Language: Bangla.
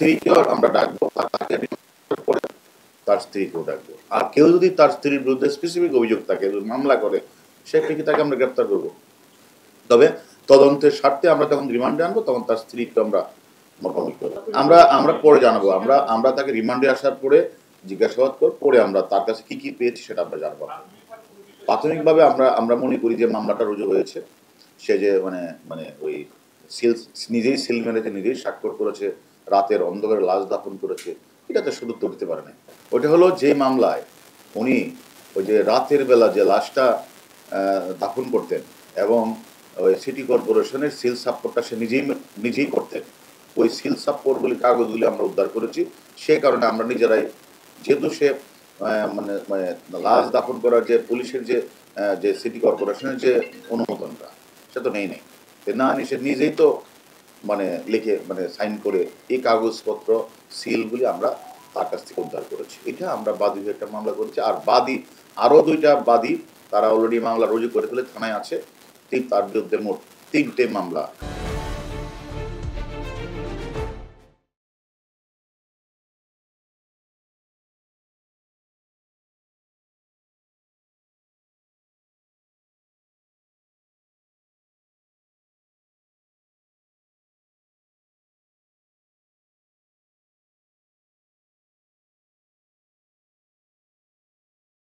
স্ত্রীকেও আমরা ডাকবো, আর তাকে করে তার স্ত্রীকেও ডাকবো। আর কেউ যদি তার স্ত্রীর বিরুদ্ধে স্পেসিফিক অভিযোগ থাকে, মামলা করে, সেক্ষেত্রে তাকে আমরা গ্রেপ্তার করবো। তবে তদন্তের স্বার্থে আমরা যখন রিমান্ডে আনবো, তখন তার স্ত্রীকে আমরা মোকাবিলা করবো। আমরা পরে জানাবো। আমরা তাকে রিমান্ডে আসার পরে জিজ্ঞাসাবাদ করে পরে আমরা তার কাছে কি কি পেয়েছি সেটা আমরা জানবো। প্রাথমিকভাবে আমরা মনে করি যে মামলাটা রুজু হয়েছে। সে যে মানে মানে ওই সিল নিজেই সিল মেরেছে, নিজেই স্বাক্ষর করেছে, রাতের অন্ধকারে লাশ দাফন করেছে, এটাতে সদুত্তর দিতে পারে না। ওইটা হলো যে মামলায় উনি ওই যে রাতের বেলা যে লাশটা দাফন করতেন এবং ওই সিটি কর্পোরেশনের সিল সাপোর্টটা সে নিজেই করতেন। ওই সিল সাপোর্টগুলি কাগজগুলি আমরা উদ্ধার করেছি। সে কারণে আমরা নিজেরাই, যেহেতু সে মানে মানে লাশ দাফন করার যে পুলিশের যে সিটি কর্পোরেশনের যে অনুমোদনটা সে তো নেই না, সে নিজেই তো মানে লিখে মানে সাইন করে এই কাগজপত্র সিলগুলি আমরা তার কাছ থেকে উদ্ধার করেছি। এটা আমরা বাদী হয়ে একটা মামলা করেছি। আর বাদী আরও 2টা বাদী তারা অলরেডি মামলা রুজু করে ফেলে থানায় আছে। তার বিরুদ্ধে মোট 3টে মামলা